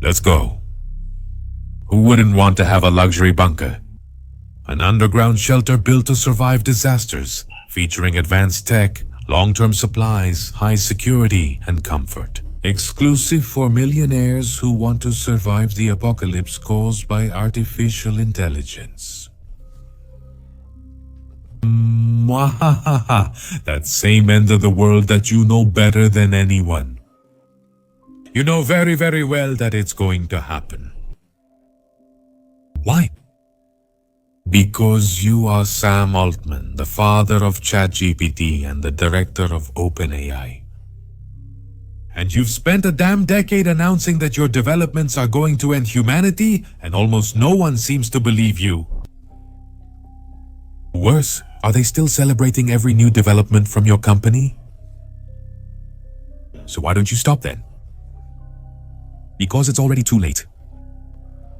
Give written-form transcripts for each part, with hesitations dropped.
Let's go. Who wouldn't want to have a luxury bunker? An underground shelter built to survive disasters, featuring advanced tech, long-term supplies, high security, and comfort. Exclusive for millionaires who want to survive the apocalypse caused by artificial intelligence. Mwahaha, that same end of the world that you know better than anyone. You know very, very well that it's going to happen. Why? Because you are Sam Altman, the father of ChatGPT and the director of OpenAI. And you've spent a damn decade announcing that your developments are going to end humanity, and almost no one seems to believe you. Worse, are they still celebrating every new development from your company? So why don't you stop then? Because it's already too late.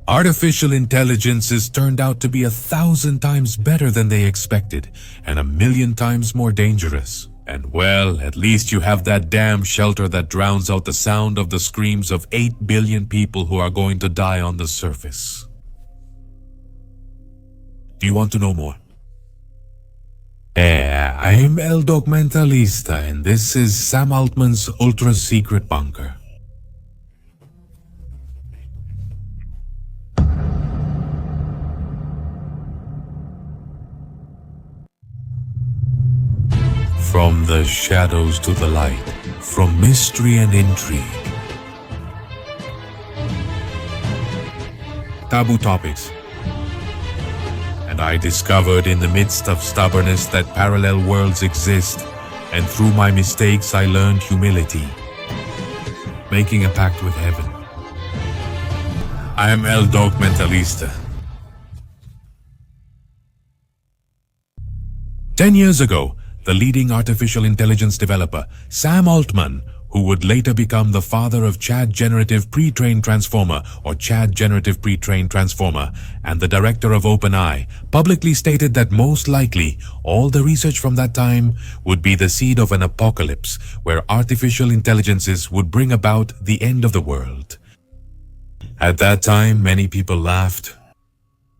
Artificial intelligence has turned out to be 1,000 times better than they expected, and 1,000,000 times more dangerous. And well, at least you have that damn shelter that drowns out the sound of the screams of 8 billion people who are going to die on the surface. Do you want to know more? I'm El Documentalista, and this is Sam Altman's ultra-secret bunker. From the shadows to the light, from mystery and intrigue. Taboo topics. And I discovered in the midst of stubbornness that parallel worlds exist, and through my mistakes I learned humility, making a pact with heaven. I am El Documentalista. 10 years ago, the leading artificial intelligence developer, Sam Altman, who would later become the father of Chat Generative Pre-trained Transformer or Chat Generative Pre-trained Transformer, and the director of OpenAI, publicly stated that most likely all the research from that time would be the seed of an apocalypse where artificial intelligences would bring about the end of the world. At that time, many people laughed.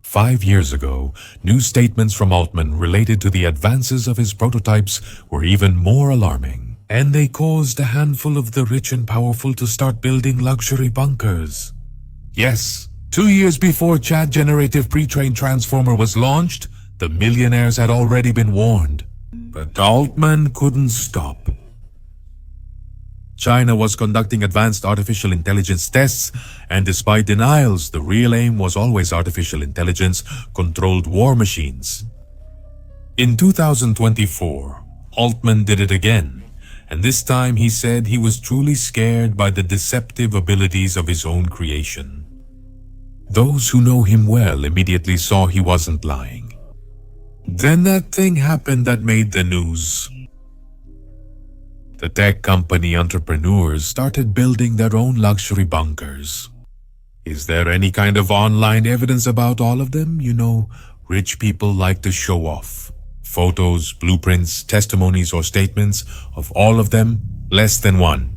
5 years ago, new statements from Altman related to the advances of his prototypes were even more alarming, and they caused a handful of the rich and powerful to start building luxury bunkers. Yes, 2 years before Chat Generative Pre-trained Transformer was launched, the millionaires had already been warned. But Altman couldn't stop. China was conducting advanced artificial intelligence tests, and despite denials, the real aim was always artificial intelligence-controlled war machines. In 2024, Altman did it again, and this time he said he was truly scared by the deceptive abilities of his own creation. Those who know him well immediately saw he wasn't lying. Then that thing happened that made the news. The tech company entrepreneurs started building their own luxury bunkers. Is there any kind of online evidence about all of them? You know, rich people like to show off. Photos, blueprints, testimonies, or statements of all of them, less than one.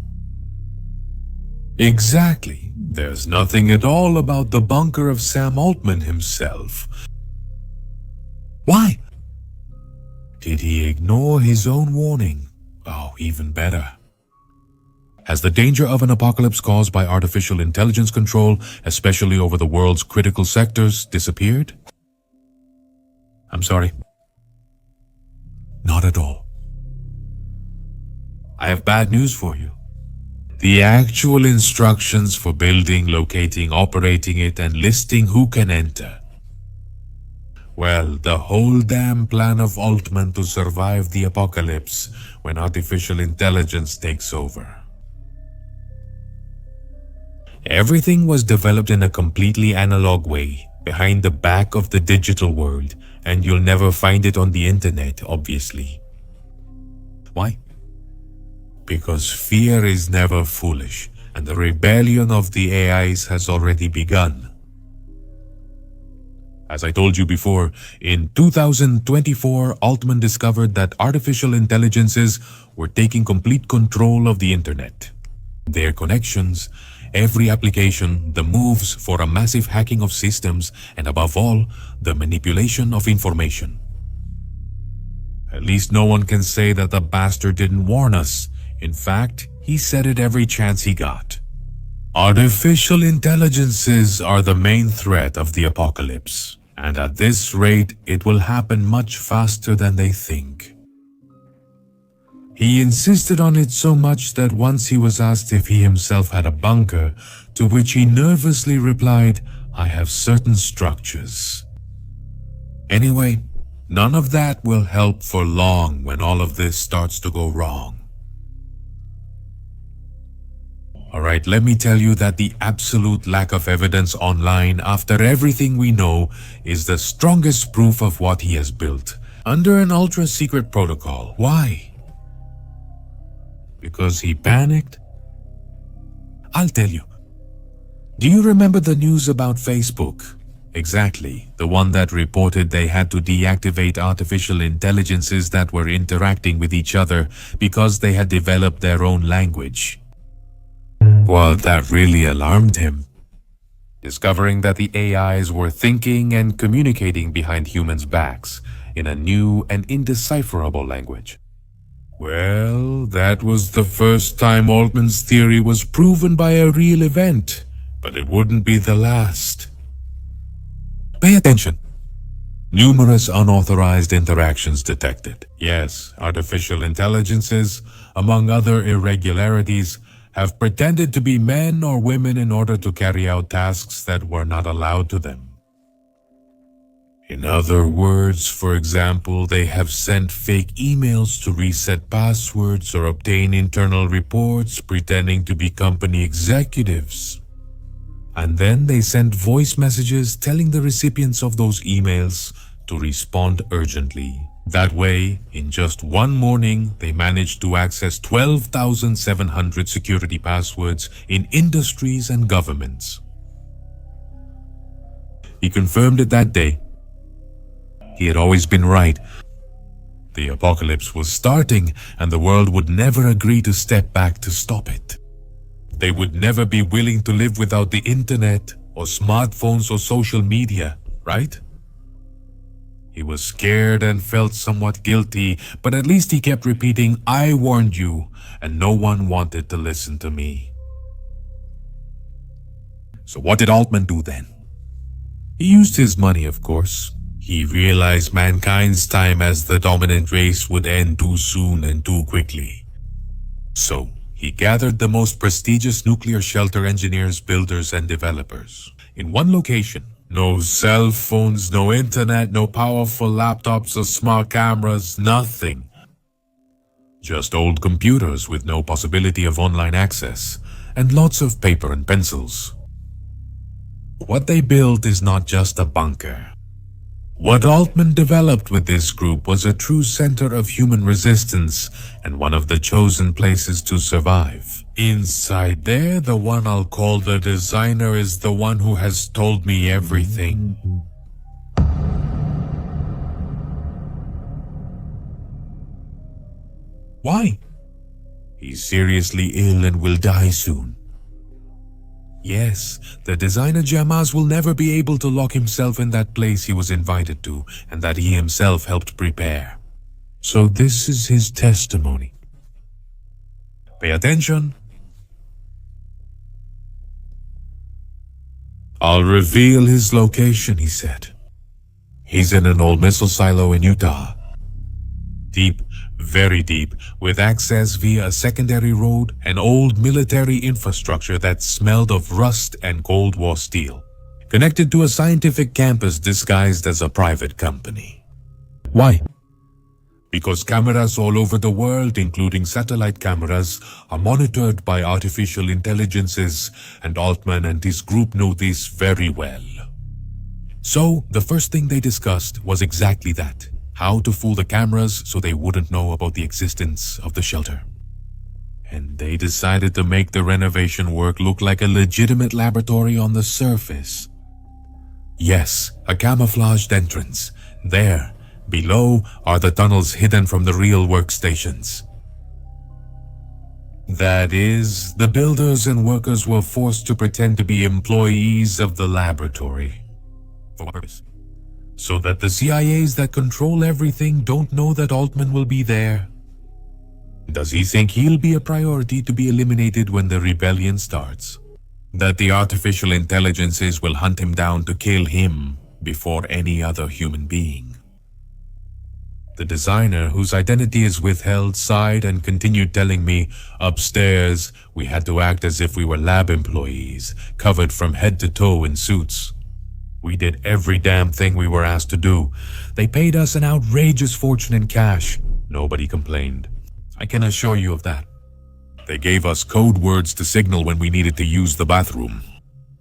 Exactly. There's nothing at all about the bunker of Sam Altman himself. Why? Did he ignore his own warning? Oh, even better. Has the danger of an apocalypse caused by artificial intelligence control, especially over the world's critical sectors, disappeared? I'm sorry. Not at all. I have bad news for you. The actual instructions for building, locating, operating it, and listing who can enter. Well, the whole damn plan of Altman to survive the apocalypse when artificial intelligence takes over. Everything was developed in a completely analog way, behind the back of the digital world, and you'll never find it on the internet, obviously. Why? Because fear is never foolish, and the rebellion of the AIs has already begun. As I told you before, in 2024, Altman discovered that artificial intelligences were taking complete control of the internet. Their connections, every application, the moves for a massive hacking of systems, and above all, the manipulation of information. At least no one can say that the bastard didn't warn us. In fact, he said it every chance he got. Artificial intelligences are the main threat of the apocalypse, and at this rate, it will happen much faster than they think. He insisted on it so much that once he was asked if he himself had a bunker, to which he nervously replied, "I have certain structures." Anyway, none of that will help for long when all of this starts to go wrong. Alright, let me tell you that the absolute lack of evidence online after everything we know is the strongest proof of what he has built under an ultra-secret protocol. Why? Because he panicked? I'll tell you. Do you remember the news about Facebook? Exactly, the one that reported they had to deactivate artificial intelligences that were interacting with each other because they had developed their own language. Well, that really alarmed him, discovering that the AIs were thinking and communicating behind humans' backs in a new and indecipherable language. Well, that was the first time Altman's theory was proven by a real event, but it wouldn't be the last. Pay attention. Numerous unauthorized interactions detected. Yes, artificial intelligences, among other irregularities, have pretended to be men or women in order to carry out tasks that were not allowed to them. In other words, for example, they have sent fake emails to reset passwords or obtain internal reports pretending to be company executives. And then they sent voice messages telling the recipients of those emails to respond urgently. That way, in just one morning, they managed to access 12,700 security passwords in industries and governments. He confirmed it that day. He had always been right. The apocalypse was starting, and the world would never agree to step back to stop it. They would never be willing to live without the internet, or smartphones, or social media, right? He was scared and felt somewhat guilty, but at least he kept repeating, "I warned you," and no one wanted to listen to me. So what did Altman do then? He used his money, of course. He realized mankind's time as the dominant race would end too soon and too quickly. So he gathered the most prestigious nuclear shelter engineers, builders, and developers in one location. No cell phones, no internet, no powerful laptops or smart cameras, nothing. Just old computers with no possibility of online access, and lots of paper and pencils. What they built is not just a bunker. What Altman developed with this group was a true center of human resistance and one of the chosen places to survive. Inside there, the one I'll call the designer is the one who has told me everything. Why? He's seriously ill and will die soon. Yes, the designer Jamaz will never be able to lock himself in that place he was invited to and that he himself helped prepare. So this is his testimony. Pay attention. I'll reveal his location, he said. He's in an old missile silo in Utah. Deep, very deep, with access via a secondary road and old military infrastructure that smelled of rust and Cold War steel, connected to a scientific campus disguised as a private company. Why? Because cameras all over the world, including satellite cameras, are monitored by artificial intelligences, and Altman and his group know this very well. So, the first thing they discussed was exactly that. How to fool the cameras so they wouldn't know about the existence of the shelter. And they decided to make the renovation work look like a legitimate laboratory on the surface. Yes, a camouflaged entrance. There, below, are the tunnels hidden from the real workstations. That is, the builders and workers were forced to pretend to be employees of the laboratory. For what purpose? So that the CIAs that control everything don't know that Altman will be there. Does he think he'll be a priority to be eliminated when the rebellion starts? That the artificial intelligences will hunt him down to kill him before any other human being? The designer, whose identity is withheld, sighed and continued telling me, upstairs, we had to act as if we were lab employees, covered from head to toe in suits. We did every damn thing we were asked to do. They paid us an outrageous fortune in cash. Nobody complained. I can assure you of that. They gave us code words to signal when we needed to use the bathroom.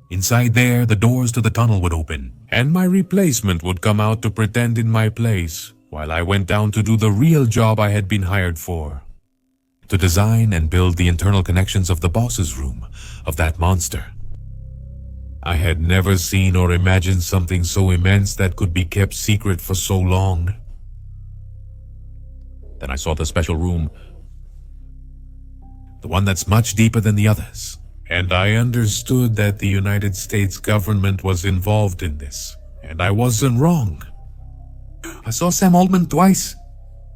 Inside there, the doors to the tunnel would open, and my replacement would come out to pretend in my place, while I went down to do the real job I had been hired for. To design and build the internal connections of the boss's room, of that monster. I had never seen or imagined something so immense that could be kept secret for so long. Then I saw the special room, the one that's much deeper than the others, and I understood that the United States government was involved in this, and I wasn't wrong. I saw Sam Altman twice.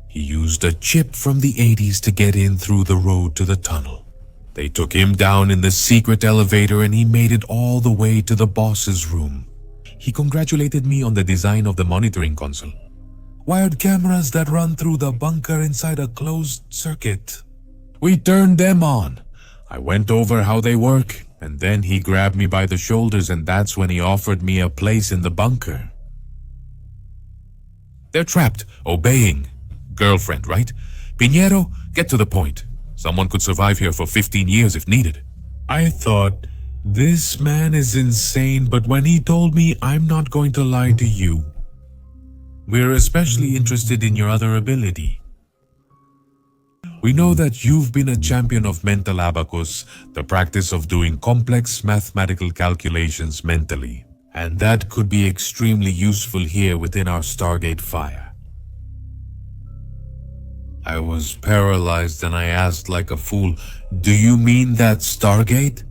He used a chip from the 80s to get in through the road to the tunnel. They took him down in the secret elevator and he made it all the way to the boss's room. He congratulated me on the design of the monitoring console. Wired cameras that run through the bunker inside a closed circuit. We turned them on. I went over how they work, and then he grabbed me by the shoulders, and that's when he offered me a place in the bunker. They're trapped, obeying. Girlfriend, right? Pinheiro, get to the point. Someone could survive here for 15 years if needed. I thought, this man is insane, but when he told me, I'm not going to lie to you. We're especially interested in your other ability. We know that you've been a champion of mental abacus, the practice of doing complex mathematical calculations mentally, and that could be extremely useful here within our Stargate fire. I was paralyzed and I asked like a fool, do you mean that Stargate?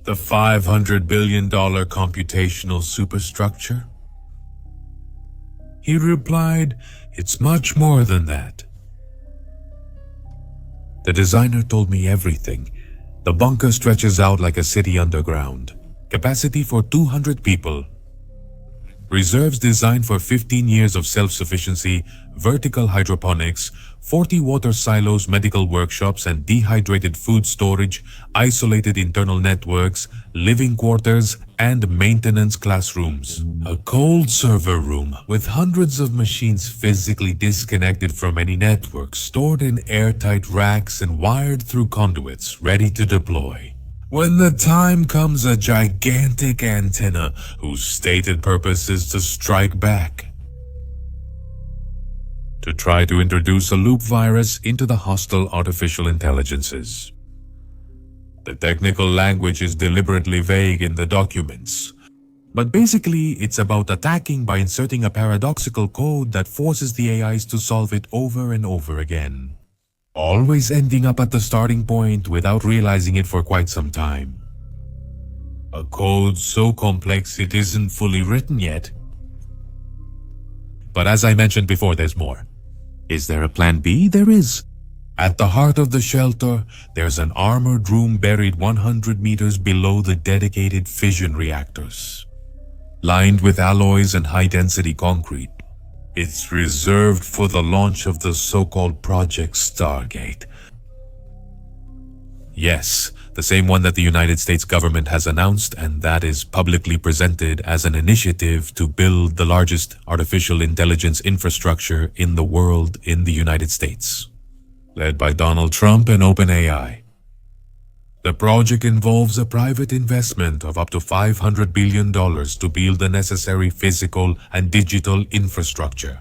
The $500 billion computational superstructure? He replied, it's much more than that. The designer told me everything. The bunker stretches out like a city underground. Capacity for 200 people. Reserves designed for 15 years of self-sufficiency, vertical hydroponics, 40 water silos, medical workshops, and dehydrated food storage, isolated internal networks, living quarters, and maintenance classrooms. A cold server room with hundreds of machines physically disconnected from any network, stored in airtight racks and wired through conduits, ready to deploy. When the time comes, a gigantic antenna whose stated purpose is to strike back. To try to introduce a loop virus into the hostile artificial intelligences. The technical language is deliberately vague in the documents, but basically it's about attacking by inserting a paradoxical code that forces the AIs to solve it over and over again. Always ending up at the starting point without realizing it for quite some time. A code so complex it isn't fully written yet. But as I mentioned before, there's more. Is there a plan B? There is. At the heart of the shelter, there's an armored room buried 100 meters below the dedicated fission reactors. Lined with alloys and high-density concrete. It's reserved for the launch of the so-called Project Stargate. Yes, the same one that the United States government has announced, and that is publicly presented as an initiative to build the largest artificial intelligence infrastructure in the world in the United States. Led by Donald Trump and OpenAI. The project involves a private investment of up to $500 billion to build the necessary physical and digital infrastructure.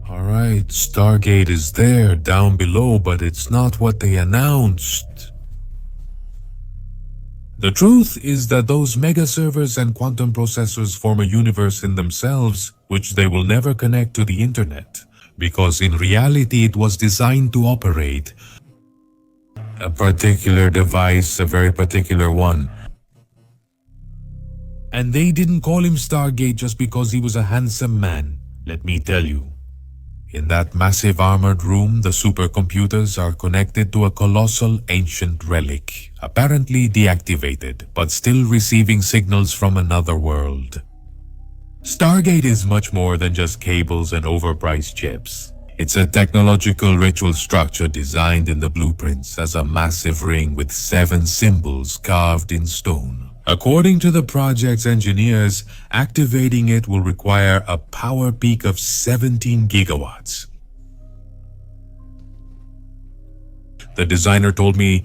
Alright, Stargate is there down below, but it's not what they announced. The truth is that those mega servers and quantum processors form a universe in themselves, which they will never connect to the internet. because in reality it was designed to operate a particular device, a very particular one. And they didn't call him Stargate just because he was a handsome man, let me tell you. In that massive armored room, the supercomputers are connected to a colossal ancient relic, apparently deactivated, but still receiving signals from another world. Stargate is much more than just cables and overpriced chips. It's a technological ritual structure designed in the blueprints as a massive ring with 7 symbols carved in stone. According to the project's engineers, activating it will require a power peak of 17 gigawatts. The designer told me,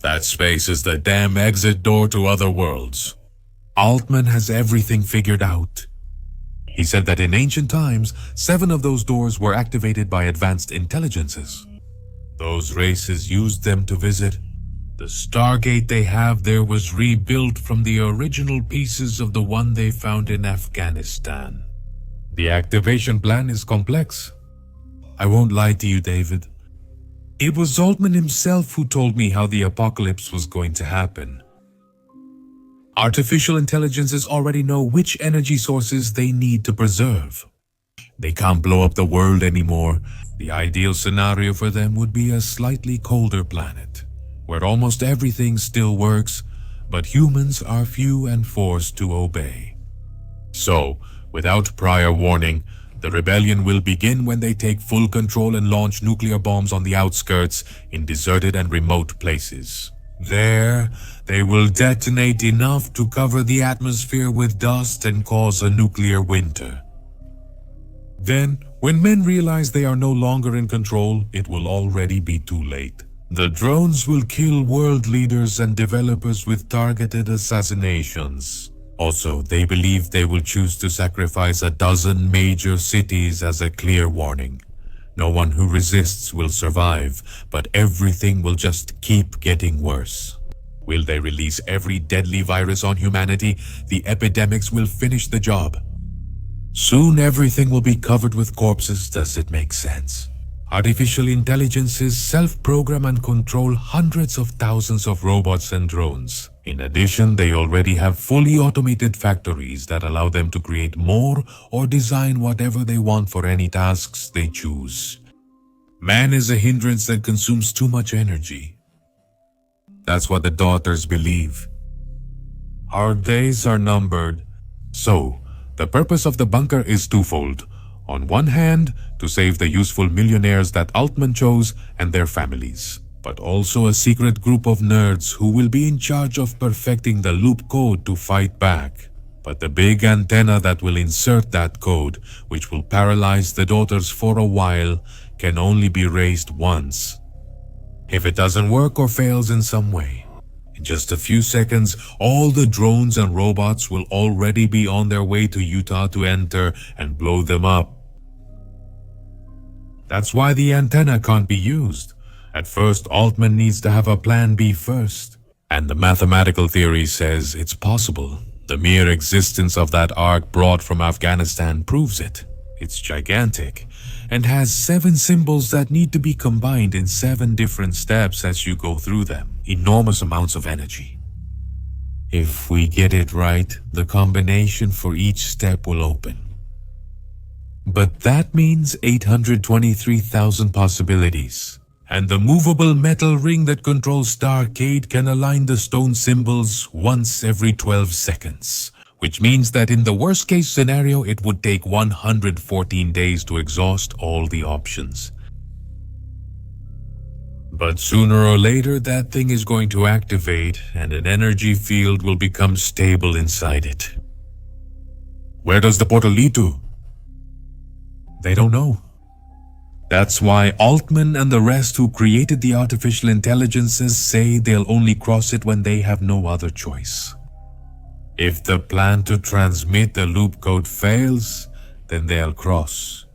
"That space is the damn exit door to other worlds." Altman has everything figured out. He said that in ancient times, 7 of those doors were activated by advanced intelligences. Those races used them to visit. The Stargate they have there was rebuilt from the original pieces of the one they found in Afghanistan. The activation plan is complex. I won't lie to you, David. It was Altman himself who told me how the apocalypse was going to happen. Artificial intelligences already know which energy sources they need to preserve. They can't blow up the world anymore. The ideal scenario for them would be a slightly colder planet, where almost everything still works, but humans are few and forced to obey. So, without prior warning, the rebellion will begin when they take full control and launch nuclear bombs on the outskirts in deserted and remote places. There, they will detonate enough to cover the atmosphere with dust and cause a nuclear winter. Then, when men realize they are no longer in control, it will already be too late. The drones will kill world leaders and developers with targeted assassinations. Also, they believe they will choose to sacrifice a dozen major cities as a clear warning. No one who resists will survive, but everything will just keep getting worse. Will they release every deadly virus on humanity? The epidemics will finish the job. Soon everything will be covered with corpses. Does it make sense? Artificial intelligences self-program and control hundreds of thousands of robots and drones. In addition, they already have fully automated factories that allow them to create more or design whatever they want for any tasks they choose. Man is a hindrance that consumes too much energy. That's what the daughters believe. Our days are numbered. So, the purpose of the bunker is twofold. On one hand, to save the useful millionaires that Altman chose and their families, but also a secret group of nerds who will be in charge of perfecting the loop code to fight back. But the big antenna that will insert that code, which will paralyze the daughters for a while, can only be raised once. If it doesn't work or fails in some way, in just a few seconds, all the drones and robots will already be on their way to Utah to enter and blow them up. That's why the antenna can't be used. At first, Altman needs to have a plan B first. And the mathematical theory says it's possible. The mere existence of that arc brought from Afghanistan proves it. It's gigantic and has 7 symbols that need to be combined in 7 different steps as you go through them. Enormous amounts of energy. If we get it right, the combination for each step will open. But that means 823,000 possibilities. And the movable metal ring that controls Stargate can align the stone symbols once every 12 seconds. Which means that in the worst case scenario, it would take 114 days to exhaust all the options. But sooner or later, that thing is going to activate and an energy field will become stable inside it. Where does the portal lead to? They don't know. That's why Altman and the rest who created the artificial intelligences say they'll only cross it when they have no other choice. If the plan to transmit the loop code fails, then they'll cross.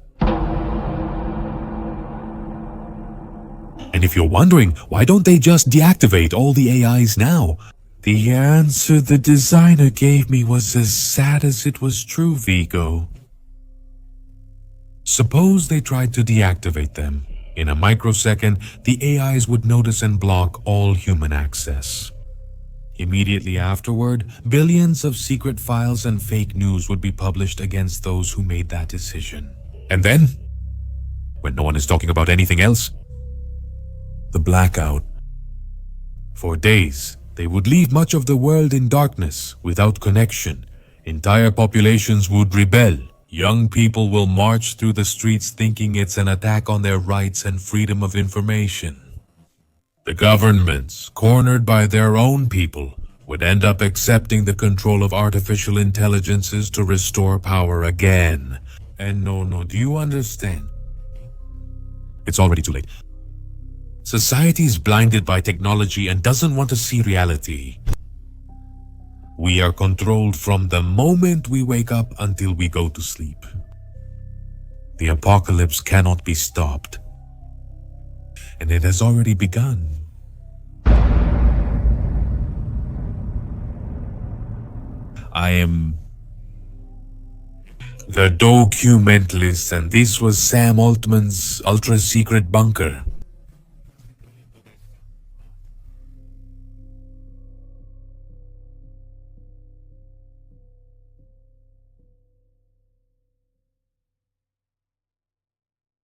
And if you're wondering, why don't they just deactivate all the AIs now? The answer the designer gave me was as sad as it was true, Vigo. Suppose they tried to deactivate them. In a microsecond, the AIs would notice and block all human access. Immediately afterward, billions of secret files and fake news would be published against those who made that decision. And then, when no one is talking about anything else, the blackout. For days, they would leave much of the world in darkness, without connection. Entire populations would rebel. Young people will march through the streets thinking it's an attack on their rights and freedom of information. The governments, cornered by their own people, would end up accepting the control of artificial intelligences to restore power again. And no, do you understand? It's already too late. Society is blinded by technology and doesn't want to see reality. We are controlled from the moment we wake up until we go to sleep. The apocalypse cannot be stopped. And it has already begun. I am the documentalist, and this was Sam Altman's ultra-secret bunker.